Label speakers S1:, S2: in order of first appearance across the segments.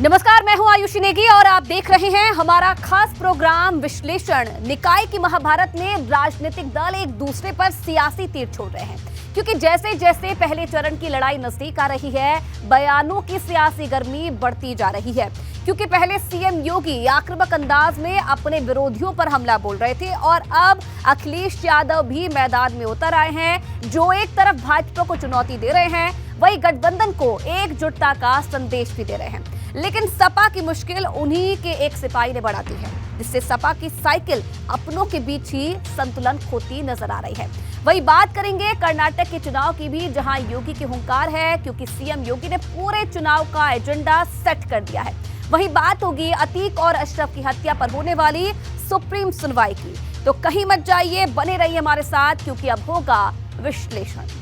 S1: नमस्कार, मैं हूं आयुषी नेगी और आप देख रहे हैं हमारा खास प्रोग्राम विश्लेषण। निकाय की महाभारत में राजनीतिक दल एक दूसरे पर सियासी तीर छोड़ रहे हैं, क्योंकि जैसे जैसे पहले चरण की लड़ाई नजदीक आ रही है, बयानों की सियासी गर्मी बढ़ती जा रही है। क्योंकि पहले सीएम योगी आक्रामक अंदाज में अपने विरोधियों पर हमला बोल रहे थे और अब अखिलेश यादव भी मैदान में उतर आए हैं, जो एक तरफ भाजपा को चुनौती दे रहे हैं, वही गठबंधन को एकजुटता का संदेश भी दे रहे हैं। लेकिन सपा की मुश्किल उन्हीं के एक सिपाही ने बढ़ा दी है, जिससे सपा की साइकिल अपनों के बीच ही संतुलन खोती नजर आ रही है। वही बात करेंगे कर्नाटक के चुनाव की भी, जहां योगी की हुंकार है, क्योंकि सीएम योगी ने पूरे चुनाव का एजेंडा सेट कर दिया है। वही बात होगी अतीक और अशरफ की हत्या पर होने वाली सुप्रीम सुनवाई की। तो कहीं मत जाइए, बने रहिए हमारे साथ, क्योंकि अब होगा विश्लेषण।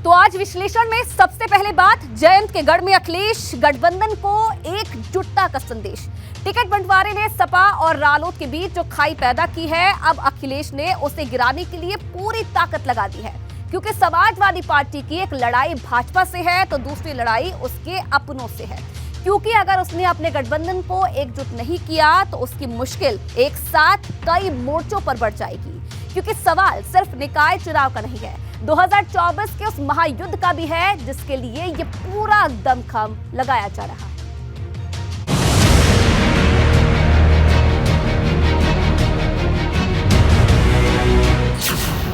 S1: तो आज विश्लेषण में सबसे पहले बात जयंत के गढ़ में अखिलेश, गठबंधन को एकजुटता का संदेश। टिकट बंटवारे ने सपा और रालोद के बीच जो खाई पैदा की है, अब अखिलेश ने उसे गिराने के लिए पूरी ताकत लगा दी है। क्योंकि समाजवादी पार्टी की एक लड़ाई भाजपा से है, तो दूसरी लड़ाई उसके अपनों से है। क्योंकि अगर उसने अपने गठबंधन को एकजुट नहीं किया, तो उसकी मुश्किल एक साथ कई मोर्चों पर बढ़ जाएगी। क्योंकि सवाल सिर्फ निकाय चुनाव का नहीं है, 2024 के उस महायुद्ध का भी है, जिसके लिए ये पूरा दमखम लगाया जा रहा है।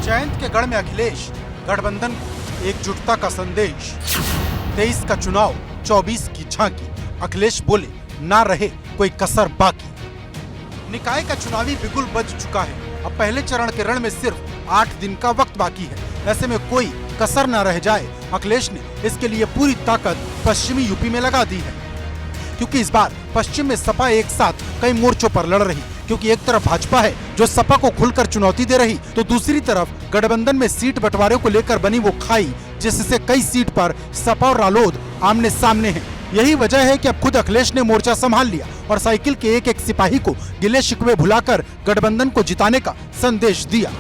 S2: जयंत के गढ़ में अखिलेश, गठबंधन को एकजुटता का संदेश। 23 का चुनाव, 24 की झांकी। अखिलेश बोले, ना रहे कोई कसर बाकी। निकाय का चुनावी बिगुल बज चुका है। अब पहले चरण के रण में सिर्फ 8 दिन का वक्त बाकी है। ऐसे में कोई कसर न रह जाए, अखिलेश ने इसके लिए पूरी ताकत पश्चिमी यूपी में लगा दी है। क्योंकि इस बार पश्चिम में सपा एक साथ कई मोर्चों पर लड़ रही, क्योंकि एक तरफ भाजपा है जो सपा को खुलकर चुनौती दे रही, तो दूसरी तरफ गठबंधन में सीट बंटवारे को लेकर बनी वो खाई, जिससे कई सीट पर सपा और रालोद आमने सामने हैं। यही वजह है कि अब खुद अखिलेश ने मोर्चा संभाल लिया और साइकिल के एक एक सिपाही को गिले शिकवे भुलाकर गठबंधन को जिताने का संदेश दिया।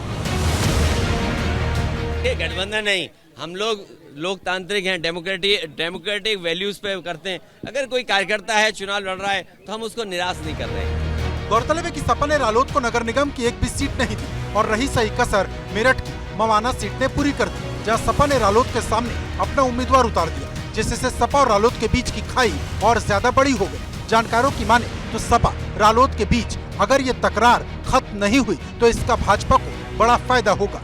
S3: गठबंधन नहीं, हम लोग लोकतांत्रिक हैं, डेमोक्रेटिक वैल्यूज पे करते हैं। अगर कोई कार्यकर्ता है, चुनाव लड़ रहा है, तो हम उसको निराश नहीं कर रहे हैं।
S2: गौरतलब है कि सपा ने रालोद को नगर निगम की एक भी सीट नहीं दी और रही सही कसर मेरठ की मवाना सीट ने पूरी कर दी, जहां सपा ने रालोद के सामने अपना उम्मीदवार उतार दिया, जिससे सपा और रालोद के बीच की खाई और ज्यादा बड़ी हो गई। जानकारों की माने तो सपा रालोद के बीच अगर ये तकरार खत्म नहीं हुई, तो इसका भाजपा को बड़ा फायदा होगा।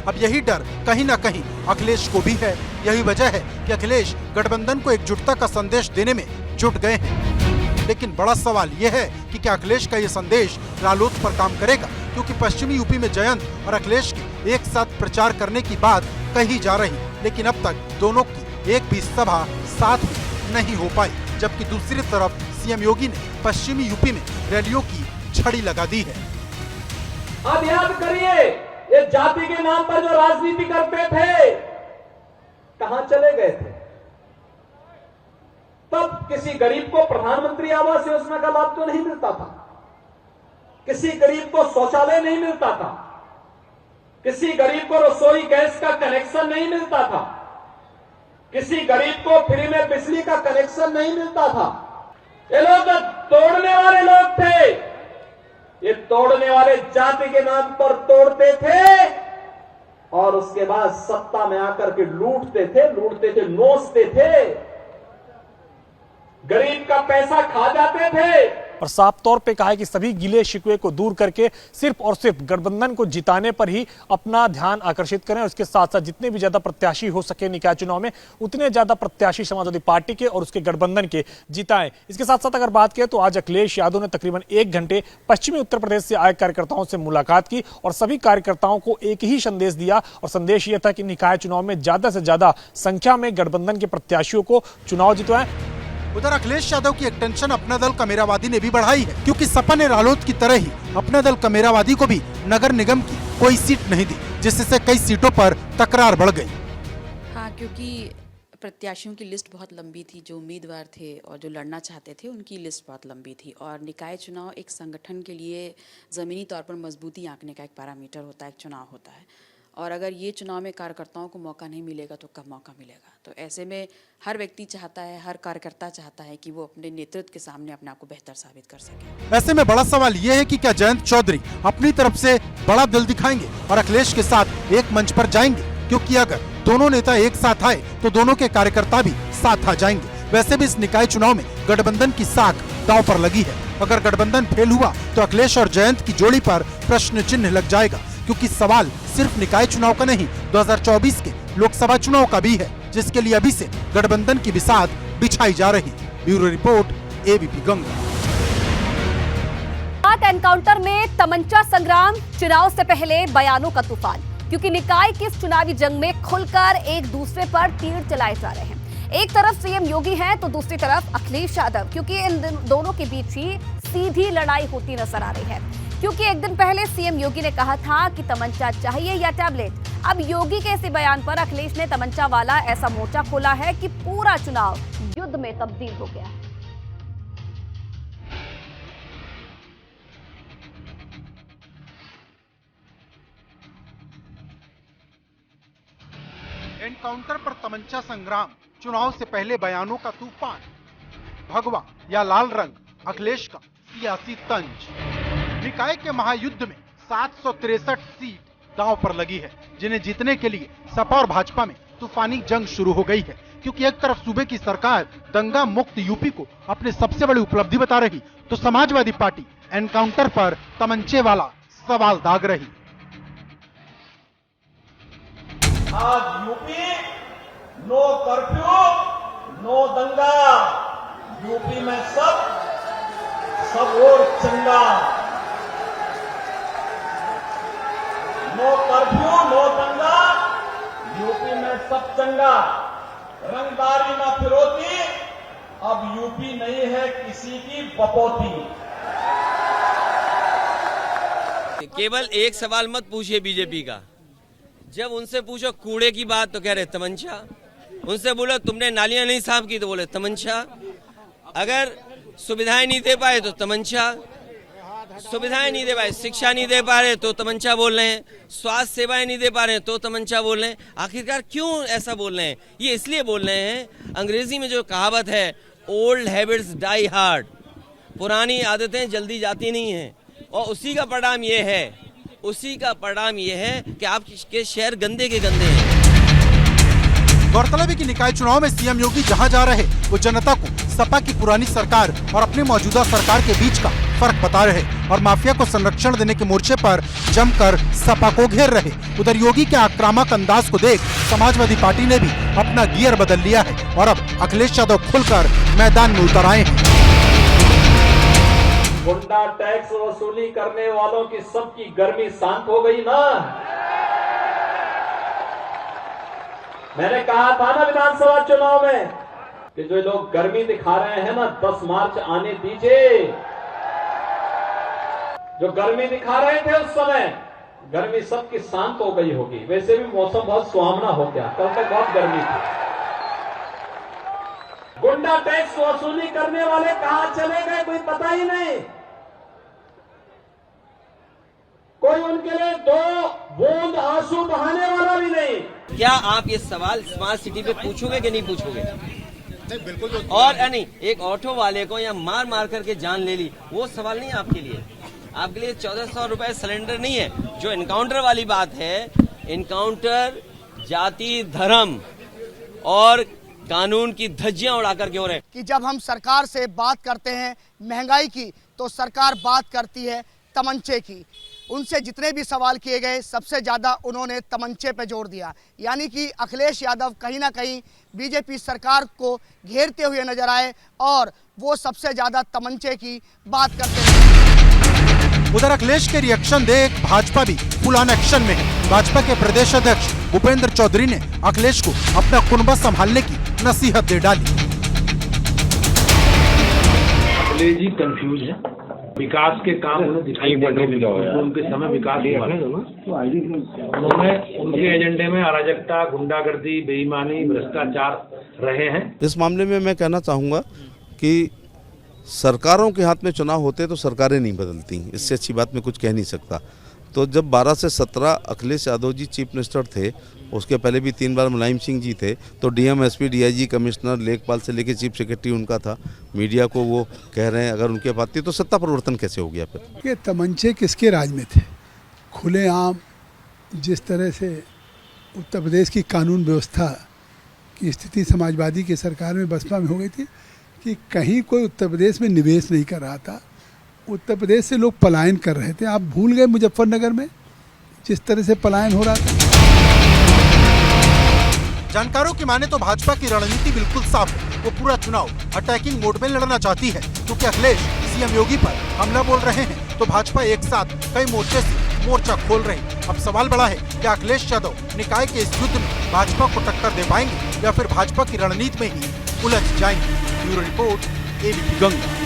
S2: अब यही डर कहीं न कहीं अखिलेश को भी है। यही वजह है कि अखिलेश गठबंधन को एकजुटता का संदेश देने में जुट गए हैं। लेकिन बड़ा सवाल यह है कि क्या अखिलेश का ये संदेश रालोद पर काम करेगा, क्योंकि पश्चिमी यूपी में जयंत और अखिलेश के एक साथ प्रचार करने की बात कही जा रही, लेकिन अब तक दोनों की एक भी सभा साथ में नहीं हो पाई। जबकि दूसरी तरफ सीएम योगी ने पश्चिमी यूपी में रैलियों की झड़ी लगा दी है।
S4: अब याद करिए, ये जाति के नाम पर जो राजनीति करते थे, कहां चले गए थे? तब किसी गरीब को प्रधानमंत्री आवास योजना का लाभ तो नहीं मिलता था, किसी गरीब को शौचालय नहीं मिलता था, किसी गरीब को रसोई गैस का कनेक्शन नहीं मिलता था, किसी गरीब को फ्री में बिजली का कनेक्शन नहीं मिलता था। ये लोग तोड़ने वाले लोग थे। ये तोड़ने वाले जाति के नाम पर तोड़ते थे और उसके बाद सत्ता में आकर के लूटते थे, नोचते थे, गरीब का पैसा खा जाते थे।
S5: और साफ तौर पे कहा है कि सभी गिले शिकवे को दूर करके सिर्फ और सिर्फ गठबंधन को जिताने पर ही अपना ध्यान आकर्षित करें और इसके साथ साथ जितने भी ज्यादा प्रत्याशी हो सके निकाय चुनाव में, उतने ज्यादा प्रत्याशी समाजवादी पार्टी के और उसके गठबंधन के जिताएं। इसके साथ साथ अगर बात करें तो आज अखिलेश यादव ने तकरीबन 1 घंटे पश्चिमी उत्तर प्रदेश से आए कार्यकर्ताओं से मुलाकात की और सभी कार्यकर्ताओं को एक ही संदेश दिया, और संदेश यह था कि निकाय चुनाव में ज्यादा से ज्यादा संख्या में गठबंधन के प्रत्याशियों को चुनाव जितवाएं।
S2: उधर अखिलेश यादव की एक टेंशन अपना दल कमेरावादी ने भी बढ़ाई है, क्योंकि सपा ने रालोद की तरह ही अपना दल कमेरावादी को भी नगर निगम की कोई सीट नहीं दी, जिससे कई सीटों पर तकरार बढ़ गई।
S6: हाँ, क्योंकि प्रत्याशियों की लिस्ट बहुत लंबी थी, जो उम्मीदवार थे और जो लड़ना चाहते थे उनकी लिस्ट बहुत लंबी थी। और निकाय चुनाव एक संगठन के लिए ज़मीनी तौर पर मजबूती आंकने का एक पैरामीटर होता है, एक चुनाव होता है। और अगर ये चुनाव में कार्यकर्ताओं को मौका नहीं मिलेगा तो कब मौका मिलेगा? तो ऐसे में हर व्यक्ति चाहता है, हर कार्यकर्ता चाहता है कि वो अपने नेतृत्व के सामने अपने आप को बेहतर साबित कर सके।
S2: ऐसे में बड़ा सवाल ये है कि क्या जयंत चौधरी अपनी तरफ से बड़ा दिल दिखाएंगे और अखिलेश के साथ एक मंच पर जाएंगे? क्योंकि अगर दोनों नेता एक साथ आए तो दोनों के कार्यकर्ता भी साथ आ जाएंगे। वैसे भी इस निकाय चुनाव में गठबंधन की साख दांव पर लगी है। अगर गठबंधन फेल हुआ तो अखिलेश और जयंत की जोड़ी पर प्रश्न चिन्ह लग जाएगा, क्योंकि सवाल सिर्फ निकाय चुनाव का नहीं, 2024 के लोकसभा चुनाव का भी है, जिसके लिए अभी से गठबंधन की बिसात बिछाई जा रही। Bureau report, ABP Ganga.
S1: Encounter में तमंचा संग्राम, चुनाव से पहले बयानों का तूफान, क्योंकि निकाय की इस चुनावी जंग में खुलकर एक दूसरे पर तीर चलाए जा रहे हैं। एक तरफ सीएम योगी हैं तो दूसरी तरफ अखिलेश यादव, क्योंकि इन दोनों के बीच ही सीधी लड़ाई होती नजर आ रही है। क्योंकि एक दिन पहले सीएम योगी ने कहा था कि तमंचा चाहिए या टैबलेट। अब योगी के इसी बयान पर अखिलेश ने तमंचा वाला ऐसा मोर्चा खोला है कि पूरा चुनाव युद्ध में तब्दील हो गया है।
S2: एनकाउंटर पर तमंचा संग्राम, चुनाव से पहले बयानों का तूफान, भगवा या लाल रंग, अखिलेश का सियासी तंज। निकाय के महायुद्ध में 763 सीट दांव पर लगी है, जिन्हें जीतने के लिए सपा और भाजपा में तूफानी जंग शुरू हो गई है। क्योंकि एक तरफ सूबे की सरकार दंगा मुक्त यूपी को अपनी सबसे बड़ी उपलब्धि बता रही, तो समाजवादी पार्टी एनकाउंटर पर तमंचे वाला सवाल दाग रही।
S4: आज यूपी नो कर्फ्यू, नो दंगा, यूपी में सब और चंगा। नो कर्फ्यू, नो दंगा, यूपी में सब चंगा। रंगदारी ना फिरौती, अब यूपी नहीं है किसी की बपौती।
S3: केवल एक सवाल मत पूछिए बीजेपी का, जब उनसे पूछो कूड़े की बात तो कह रहे तमंचा, उनसे बोलो तुमने नालियां नहीं साफ की तो बोले तमंचा, अगर सुविधाएं नहीं दे पाए तो तमंचा, सुविधाएं नहीं दे पाए, शिक्षा नहीं दे पा रहे तो तमंचा बोल रहे हैं, स्वास्थ्य सेवाएं नहीं दे पा रहे हैं तो तमंचा बोल रहे हैं। आखिरकार क्यों ऐसा बोल रहे हैं? ये इसलिए बोल रहे हैं, अंग्रेजी में जो कहावत है ओल्ड हैबिट्स डाई हार्ड, पुरानी आदतें जल्दी जाती नहीं हैं, और उसी का परिणाम ये है कि आपके शहर गंदे के गंदे हैं।
S2: गौरतलब है कि निकाय चुनाव में सीएम योगी जहां जा रहे वो जनता को सपा की पुरानी सरकार और अपनी मौजूदा सरकार के बीच का फर्क बता रहे और माफिया को संरक्षण देने के मोर्चे पर जमकर सपा को घेर रहे। उधर योगी के आक्रामक अंदाज को देख समाजवादी पार्टी ने भी अपना गियर बदल लिया है और अब अखिलेश यादव खुलकर मैदान में उतर आए हैं।
S4: गुंडा टैक्स वसूली करने वालों की सबकी गर्मी शांत हो गई ना। मैंने कहा था ना विधानसभा चुनाव में कि जो लोग गर्मी दिखा रहे हैं ना, 10 मार्च आने दीजिए। जो गर्मी दिखा रहे थे उस समय, गर्मी सबकी शांत हो गई होगी। वैसे भी मौसम बहुत सुहावना हो गया, कल तक बहुत गर्मी थी। गुंडा टैक्स वसूली करने वाले कहां चले गए कोई पता ही नहीं। कोई उनके लिए 2 बूंद आंसू बहाने वाला भी नहीं।
S3: क्या आप ये सवाल स्मार्ट सिटी पे पूछोगे कि नहीं पूछोगे? बिल्कुल। और नहीं, एक ऑटो वाले को या मार मार करके जान ले ली, वो सवाल नहीं आपके लिए। आपके लिए 1400 रुपए सिलेंडर नहीं है। जो एनकाउंटर वाली बात है, एनकाउंटर जाति, धर्म और कानून की धज्जियां उड़ाकर क्यों रहे
S7: कि जब हम सरकार से बात करते हैं महंगाई की, तो सरकार बात करती है तमंचे की। उनसे जितने भी सवाल किए गए, सबसे ज़्यादा उन्होंने तमंचे पे जोर दिया। यानी कि अखिलेश यादव कहीं ना कहीं बीजेपी सरकार को घेरते हुए नजर आए और वो सबसे ज़्यादा तमंचे की बात करते हैं।
S2: उधर अखिलेश के रिएक्शन देख भाजपा भी फुल ऑन एक्शन में है। भाजपा के प्रदेश अध्यक्ष भूपेंद्र चौधरी ने अखिलेश को अपना कुनबा संभालने की नसीहत दे डाली।
S8: अखिलेश जी कंफ्यूज है, विकास के काम उन्हें दिखाई पड़ने लगे, उनके समय विकास हुआ। उन्होंने उनके एजेंडे में अराजकता, गुंडागर्दी, बेईमानी, भ्रष्टाचार रहे हैं।
S9: इस मामले में मैं कहना चाहूँगा कि सरकारों के हाथ में चुनाव होते तो सरकारें नहीं बदलती, इससे अच्छी बात मैं कुछ कह नहीं सकता। तो जब 12 से 17 अखिलेश यादव जी चीफ मिनिस्टर थे, उसके पहले भी 3 बार मुलायम सिंह जी थे, तो डीएम, एसपी, डीआईजी, कमिश्नर, लेखपाल से लेकर चीफ सेक्रेटरी उनका था। मीडिया को वो कह रहे हैं अगर उनके पास थी तो सत्ता परिवर्तन कैसे हो गया फिर?
S10: ये तमंचे किसके राज में थे? खुलेआम जिस तरह से उत्तर प्रदेश की कानून व्यवस्था की स्थिति समाजवादी की सरकार में, बसपा में हो गई थी कि कहीं कोई उत्तर प्रदेश में निवेश नहीं कर रहा था। उत्तर प्रदेश से लोग पलायन कर रहे थे। आप भूल गए मुजफ्फरनगर में जिस तरह से पलायन हो रहा था।
S2: जानकारों की माने तो भाजपा की रणनीति बिल्कुल साफ है। वो पूरा चुनाव अटैकिंग मोड में लड़ना चाहती है, क्योंकि अखिलेश सीएम योगी पर हमला बोल रहे हैं तो भाजपा एक साथ कई मोर्चे से मोर्चा खोल रही। अब सवाल बड़ा है कि अखिलेश यादव निकाय के इस युद्ध में भाजपा को टक्कर दे पाएंगे या फिर भाजपा की रणनीति में ही उलझ जाएंगे। Bureau report, ABP Ganga.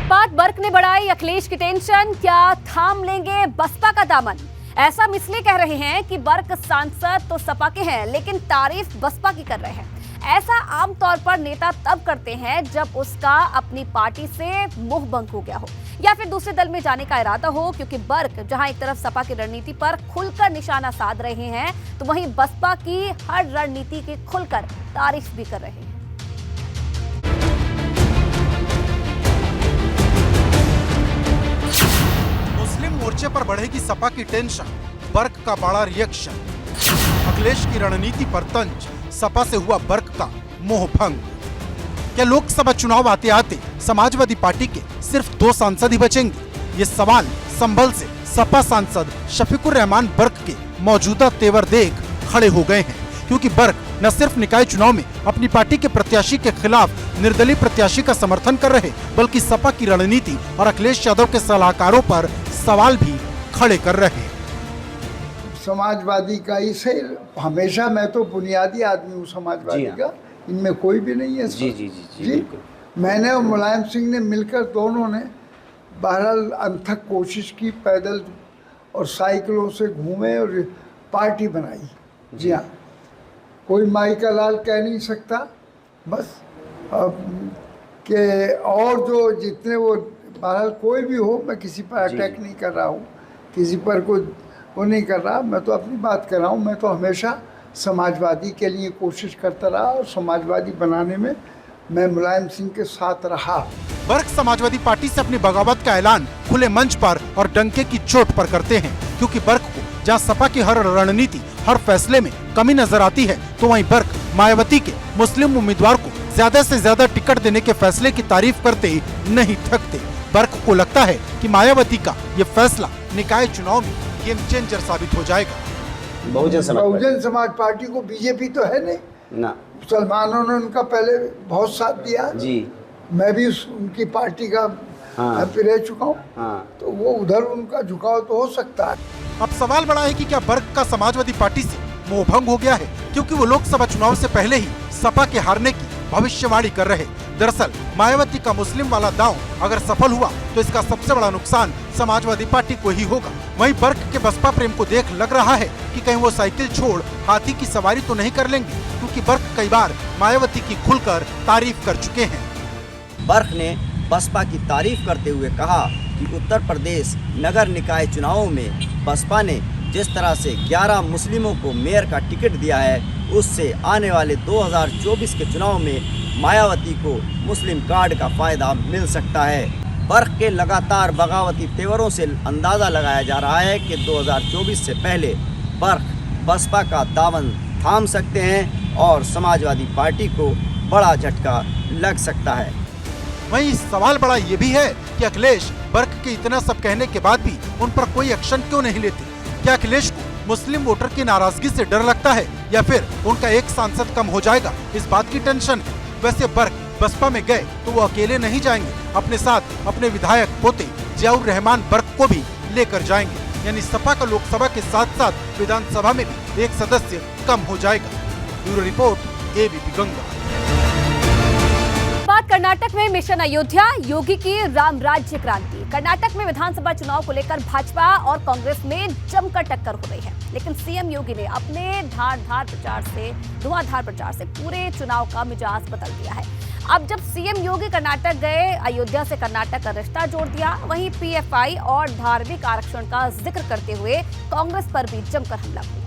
S1: बात बर्क ने बढ़ाई अखिलेश की टेंशन, क्या थाम लेंगे बसपा का दामन? ऐसा हम इसलिए कह रहे हैं कि बर्क सांसद तो सपा के हैं लेकिन तारीफ बसपा की कर रहे हैं। ऐसा आमतौर पर नेता तब करते हैं जब उसका अपनी पार्टी से मुंह बंद हो गया हो या फिर दूसरे दल में जाने का इरादा हो, क्योंकि बर्क जहां एक तरफ सपा की रणनीति पर खुलकर निशाना साध रहे हैं तो वहीं बसपा की हर रणनीति की खुलकर तारीफ भी कर रहे हैं।
S2: मुस्लिम मोर्चे पर बढ़ेगी सपा की टेंशन, बर्क का बड़ा रिएक्शन। अखिलेश की रणनीति पर तंज, सपा से हुआ बर्क का मोह भंग। क्या लोकसभा चुनाव आते आते समाजवादी पार्टी के सिर्फ 2 सांसद ही बचेंगे? ये सवाल संभल से सपा सांसद शफीकुर रहमान बर्क के मौजूदा तेवर देख खड़े हो गए हैं, क्योंकि बर्क न सिर्फ निकाय चुनाव में अपनी पार्टी के प्रत्याशी के खिलाफ निर्दलीय प्रत्याशी का समर्थन कर रहे, बल्कि सपा की रणनीति और अखिलेश यादव के सलाहकारों पर सवाल भी खड़े कर रहे हैं।
S11: समाजवादी का इसे हमेशा, मैं तो बुनियादी आदमी हूँ समाजवादी का, इनमें कोई भी नहीं है। जी मैंने और मुलायम सिंह ने मिलकर, दोनों ने बहरहाल अनथक कोशिश की, पैदल और साइकिलों से घूमे और पार्टी बनाई। जी हाँ, कोई माई का लाल कह नहीं सकता। बस के और जो जितने वो, बहरहाल कोई भी हो, मैं किसी पर अटैक नहीं कर रहा हूँ, किसी पर कोई वो नहीं कर रहा, मैं तो अपनी बात कर रहा हूँ। मैं तो हमेशा समाजवादी के लिए कोशिश करता रहा और समाजवादी बनाने में मैं मुलायम सिंह के साथ रहा।
S2: बर्क समाजवादी पार्टी से अपनी बगावत का ऐलान खुले मंच पर और डंके की चोट पर करते हैं, क्योंकि बर्क को जहां सपा की हर रणनीति, हर फैसले में कमी नजर आती है, तो वहीं बर्क मायावती के मुस्लिम उम्मीदवार को ज्यादा से ज्यादा टिकट देने के फैसले की तारीफ करते नहीं थकते। बर्क को लगता है कि मायावती का ये फैसला निकाय चुनाव में गेम चेंजर साबित हो जाएगा।
S11: बहुजन समाज पार्टी को बीजेपी तो है नहीं ना, मुसलमानों ने उनका पहले बहुत साथ दिया जी, मैं भी उनकी पार्टी का रह चुका हूँ। तो वो उधर उनका झुकाव तो हो सकता है।
S2: अब सवाल बड़ा है कि क्या बर्क का समाजवादी पार्टी से मोहभंग हो गया है, क्योंकि वो लोकसभा चुनाव से पहले ही सपा के हारने की भविष्यवाणी कर रहे। दरअसल मायावती का मुस्लिम वाला दांव अगर सफल हुआ तो इसका सबसे बड़ा नुकसान समाजवादी पार्टी को ही होगा। वहीं बर्क के बसपा प्रेम को देख लग रहा है कि कहीं वो साइकिल छोड़ हाथी की सवारी तो नहीं कर लेंगे, क्योंकि बर्क कई बार मायावती की खुलकर तारीफ कर चुके हैं।
S12: बर्क ने बसपा की तारीफ करते हुए कहा कि उत्तर प्रदेश नगर निकाय चुनावों में बसपा ने जिस तरह से 11 मुस्लिमों को मेयर का टिकट दिया है, उससे आने वाले 2024 के चुनाव में मायावती को मुस्लिम कार्ड का फायदा मिल सकता है। बर्क के लगातार बगावती तेवरों से अंदाज़ा लगाया जा रहा है कि 2024 से पहले बर्क बसपा का दामन थाम सकते हैं और समाजवादी पार्टी को बड़ा झटका लग सकता है।
S2: वहीं सवाल बड़ा ये भी है कि अखिलेश बर्क के इतना सब कहने के बाद भी उन पर कोई एक्शन क्यों नहीं लेते? क्या अखिलेश को मुस्लिम वोटर की नाराजगी से डर लगता है या फिर उनका एक सांसद कम हो जाएगा, इस बात की टेंशन है? वैसे बर्क बसपा में गए तो वो अकेले नहीं जाएंगे, अपने साथ अपने विधायक पोते जियाउर रहमान बर्क को भी लेकर जाएंगे, यानी सपा का लोकसभा के साथ साथ विधानसभा में भी एक सदस्य कम हो जाएगा। Bureau report, ABP Ganga.
S1: बात करना कर्नाटक में मिशन अयोध्या, योगी की राम राज्य क्रांति। कर्नाटक में विधानसभा चुनाव को लेकर भाजपा और कांग्रेस में जमकर टक्कर हो रही है, लेकिन सीएम योगी ने अपने धुआंधार प्रचार से पूरे चुनाव का मिजाज बदल दिया है। अब जब सीएम योगी कर्नाटक गए, अयोध्या से कर्नाटक का रिश्ता जोड़ दिया। वहीं पीएफआई और धार्मिक आरक्षण का जिक्र करते हुए कांग्रेस पर भी जमकर हमला हुआ।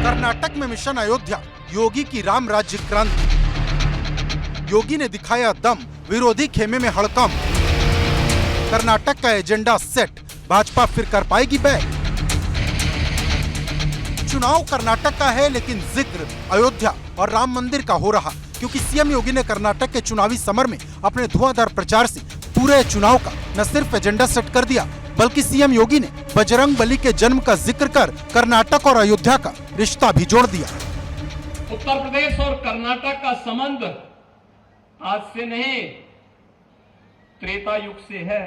S2: कर्नाटक में मिशन अयोध्या, योगी की राम राज्य क्रांति। योगी ने दिखाया दम, विरोधी खेमे में हड़कंप। कर्नाटक का एजेंडा सेट, भाजपा फिर कर पाएगी बैक। चुनाव कर्नाटक का है, लेकिन जिक्र अयोध्या और राम मंदिर का हो रहा, क्योंकि सीएम योगी ने कर्नाटक के चुनावी समर में अपने धुआंधार प्रचार से पूरे चुनाव का न सिर्फ एजेंडा सेट कर दिया, बल्कि सीएम योगी ने बजरंग बली के जन्म का जिक्र कर कर्नाटक और अयोध्या का रिश्ता भी जोड़ दिया।
S4: उत्तर प्रदेश और कर्नाटक का संबंध आज से नहीं, त्रेता युग से है।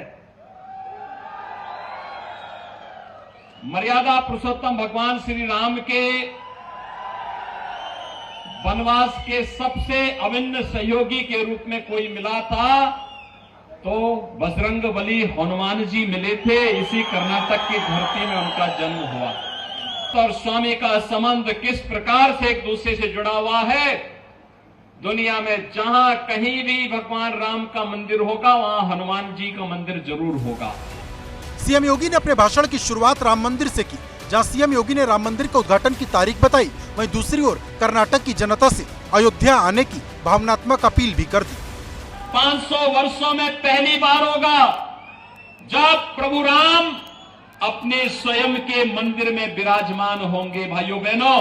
S4: मर्यादा पुरुषोत्तम भगवान श्री राम के वनवास के सबसे अभिन्न सहयोगी के रूप में कोई मिला था तो बजरंग बली हनुमान जी मिले थे। इसी कर्नाटक की धरती में उनका जन्म हुआ। और स्वामी का संबंध किस प्रकार से एक दूसरे से जुड़ा हुआ है, दुनिया में जहां कहीं भी भगवान राम का मंदिर होगा, वहां हनुमान जी का मंदिर जरूर होगा।
S2: सीएम योगी ने अपने भाषण की शुरुआत राम मंदिर से की। जहां सीएम योगी ने राम मंदिर के उद्घाटन की तारीख बताई, वहीं दूसरी ओर कर्नाटक की जनता से अयोध्या आने की भावनात्मक अपील भी कर दी।
S4: 500 वर्षों में पहली बार होगा जब प्रभु राम अपने स्वयं के मंदिर में विराजमान होंगे। भाइयों बहनों,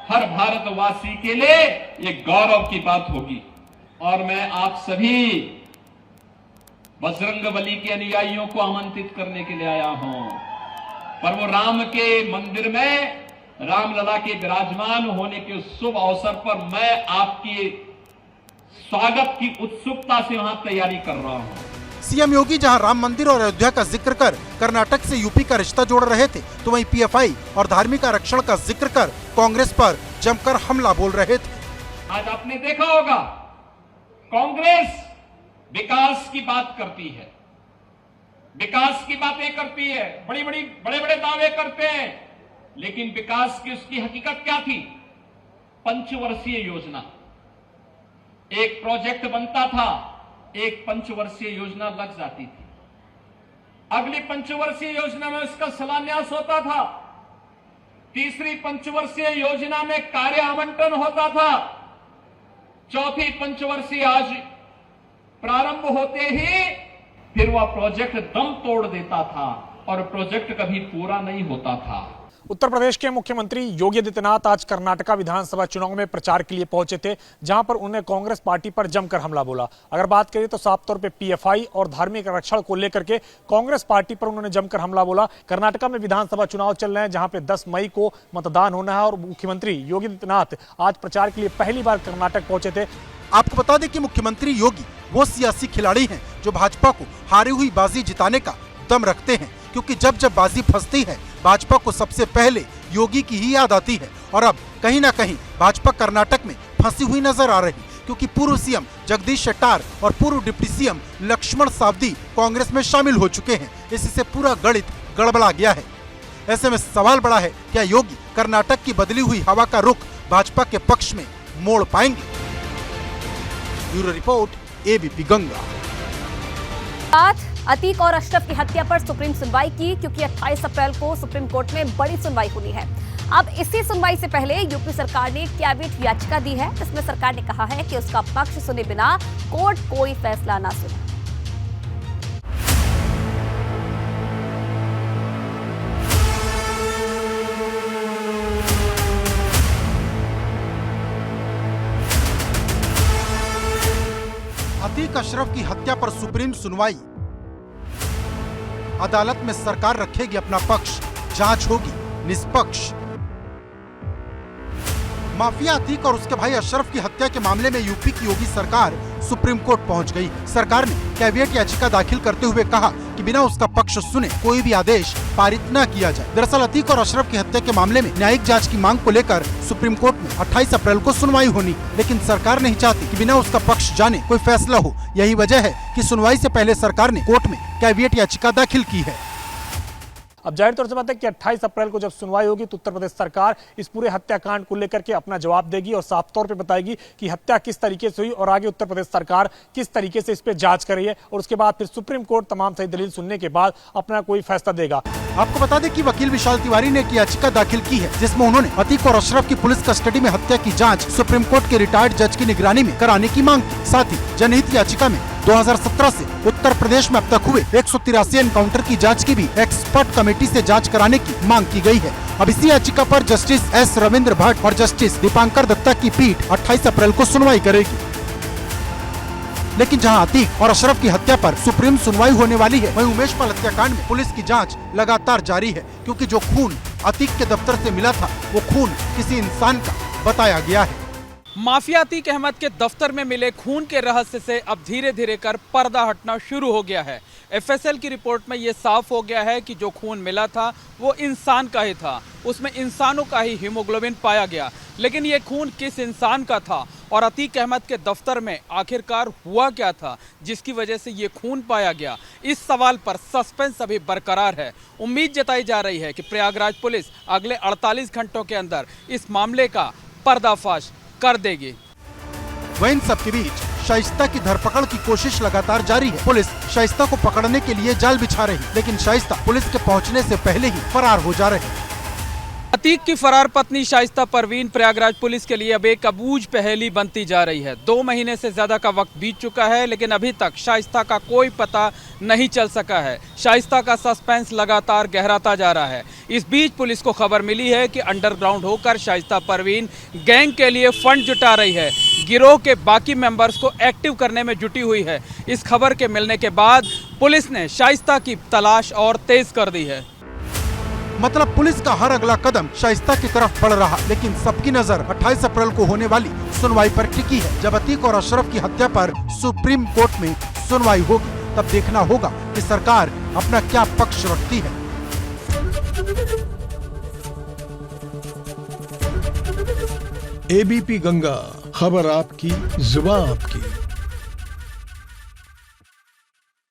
S4: हर भारतवासी के लिए ये गौरव की बात होगी। और मैं आप सभी बजरंग बली के अनुयायियों को आमंत्रित करने के लिए आया हूं। प्रभु राम के मंदिर में रामलला के विराजमान होने के शुभ अवसर पर मैं आपकी स्वागत की उत्सुकता से वहां तैयारी कर रहा हूं।
S2: सीएम योगी जहां राम मंदिर और अयोध्या का जिक्र कर कर्नाटक से यूपी का रिश्ता जोड़ रहे थे, तो वहीं पीएफआई और धार्मिक आरक्षण का जिक्र कर कांग्रेस पर जमकर हमला बोल रहे थे।
S4: आज आपने देखा होगा, कांग्रेस विकास की बात करती है, विकास की बातें करती है, बड़े बड़े दावे करते हैं, लेकिन विकास की उसकी हकीकत क्या थी? पंचवर्षीय योजना, एक प्रोजेक्ट बनता था, एक पंचवर्षीय योजना लग जाती थी, अगली पंचवर्षीय योजना में उसका शिलान्यास होता था, तीसरी पंचवर्षीय योजना में कार्य आवंटन होता था, चौथी पंचवर्षीय आज प्रारंभ होते ही फिर वह प्रोजेक्ट दम तोड़ देता था और प्रोजेक्ट कभी पूरा नहीं होता था।
S5: उत्तर प्रदेश के मुख्यमंत्री योगी आदित्यनाथ आज कर्नाटका विधानसभा चुनाव में प्रचार के लिए पहुंचे थे, जहां पर उन्हें कांग्रेस पार्टी पर जमकर हमला बोला। अगर बात करें तो साफ तौर पे पीएफआई और धार्मिक आरक्षण को लेकर के कांग्रेस पार्टी पर उन्होंने जमकर हमला बोला। कर्नाटका में विधानसभा चुनाव चल रहे हैं, जहां पे 10 मई को मतदान होना है और मुख्यमंत्री योगी आदित्यनाथ आज प्रचार के लिए पहली बार कर्नाटक पहुंचे थे।
S2: आपको बता दें कि मुख्यमंत्री योगी वो सियासी खिलाड़ी हैं जो भाजपा को हारी हुई बाजी जिताने का दम रखते हैं, क्योंकि जब जब बाजी फंसती है भाजपा को सबसे पहले योगी की ही याद आती है। और अब कहीं ना कहीं भाजपा कर्नाटक में फंसी हुई नजर आ रही, क्योंकि पूर्व सीएम जगदीश शेट्टार और पूर्व डिप्टी सीएम लक्ष्मण सावदी कांग्रेस में शामिल हो चुके हैं। इससे पूरा गणित गड़बड़ा गया है। ऐसे में सवाल बड़ा है, क्या योगी कर्नाटक की बदली हुई हवा का रुख भाजपा के पक्ष में मोड़ पाएंगे? Bureau report, ABP Ganga.
S1: Atiq और अशरफ की हत्या पर सुप्रीम सुनवाई की, क्योंकि 28 अप्रैल को सुप्रीम कोर्ट में बड़ी सुनवाई होनी है। अब इसी सुनवाई से पहले यूपी सरकार ने कैबिनेट याचिका दी है, जिसमें सरकार ने कहा है कि उसका पक्ष सुने बिना कोर्ट कोई फैसला ना सुने।
S2: अतीक अशरफ की हत्या पर सुप्रीम सुनवाई। अदालत में सरकार रखेगी अपना पक्ष, जांच होगी निष्पक्ष। माफिया अतीक और उसके भाई अशरफ की हत्या के मामले में यूपी की योगी सरकार सुप्रीम कोर्ट पहुंच गई। सरकार ने कैविएट याचिका दाखिल करते हुए कहा कि बिना उसका पक्ष सुने कोई भी आदेश पारित न किया जाए। दरअसल अतीक और अशरफ की हत्या के मामले में न्यायिक जांच की मांग को लेकर सुप्रीम कोर्ट में 28 अप्रैल को सुनवाई होनी, लेकिन सरकार नहीं चाहती कि बिना उसका पक्ष जाने कोई फैसला हो। यही वजह है कि सुनवाई से पहले सरकार ने कोर्ट में कैविएट याचिका दाखिल की है।
S5: अब जाहिर तौर से बात है कि 28 अप्रैल को जब सुनवाई होगी तो उत्तर प्रदेश सरकार इस पूरे हत्याकांड को लेकर के अपना जवाब देगी और साफ तौर पे बताएगी कि हत्या किस तरीके से हुई और आगे उत्तर प्रदेश सरकार किस तरीके से इस पे जांच कर रही है, और उसके बाद फिर सुप्रीम कोर्ट तमाम सही दलील सुनने के बाद अपना कोई फैसला देगा।
S2: आपको बता दें कि वकील विशाल तिवारी ने एक याचिका दाखिल की है जिसमें उन्होंने अतीक और अशरफ की पुलिस कस्टडी में हत्या की जांच सुप्रीम कोर्ट के रिटायर्ड जज की निगरानी में कराने की मांग की। साथ ही जनहित याचिका में 2017 से उत्तर प्रदेश में अब तक हुए 183 एनकाउंटर की जांच की भी एक्सपर्ट कमेटी से जांच कराने की मांग की गई है। अब इसी याचिका पर जस्टिस एस रविंद्र भट्ट और जस्टिस दीपांकर दत्ता की पीठ 28 अप्रैल को सुनवाई करेगी। लेकिन जहां अतीक और अशरफ की हत्या पर सुप्रीम सुनवाई होने वाली है, वहीं उमेश पाल हत्याकांड में पुलिस की जांच लगातार जारी है, क्योंकि जो खून अतीक के दफ्तर से मिला था वो खून किसी इंसान का बताया गया है।
S13: माफिया अतीक अहमद के दफ्तर में मिले खून के रहस्य से अब धीरे धीरे कर पर्दा हटना शुरू हो गया है। एफएसएल की रिपोर्ट में ये साफ हो गया है कि जो खून मिला था वो इंसान का ही था, उसमें इंसानों का ही हीमोग्लोबिन पाया गया। लेकिन ये खून किस इंसान का था और अतीक अहमद के दफ्तर में आखिरकार हुआ क्या था जिसकी वजह से ये खून पाया गया, इस सवाल पर सस्पेंस अभी बरकरार है। उम्मीद जताई जा रही है कि प्रयागराज पुलिस अगले 48 घंटों के अंदर इस मामले का पर्दाफाश कर देगी।
S2: वहीं इन सब के बीच शाइस्ता की धरपकड़ की कोशिश लगातार जारी है। पुलिस शाइस्ता को पकड़ने के लिए जाल बिछा रही, लेकिन शाइस्ता पुलिस के पहुंचने से पहले ही फरार हो जा रहे।
S13: अतीक की फरार पत्नी शाइस्ता परवीन प्रयागराज पुलिस के लिए अब एक अबूझ पहेली बनती जा रही है। 2 महीने से ज्यादा का वक्त बीत चुका है, लेकिन अभी तक शाइस्ता का कोई पता नहीं चल सका है। शाइस्ता का सस्पेंस लगातार गहराता जा रहा है। इस बीच पुलिस को खबर मिली है कि अंडरग्राउंड होकर शाइस्ता परवीन गैंग के लिए फंड जुटा रही है, गिरोह के बाकी मेंबर्स को एक्टिव करने में जुटी हुई है। इस खबर के मिलने के बाद पुलिस ने शाइस्ता की तलाश और तेज कर दी है।
S2: मतलब पुलिस का हर अगला कदम शाइस्ता की तरफ बढ़ रहा, लेकिन सबकी नजर 28 अप्रैल को होने वाली सुनवाई पर टिकी है। जब अतीक और अशरफ की हत्या पर सुप्रीम कोर्ट में सुनवाई होगी, तब देखना होगा कि सरकार अपना क्या पक्ष रखती है।
S14: एबीपी गंगा, खबर आपकी, जुबान आपकी।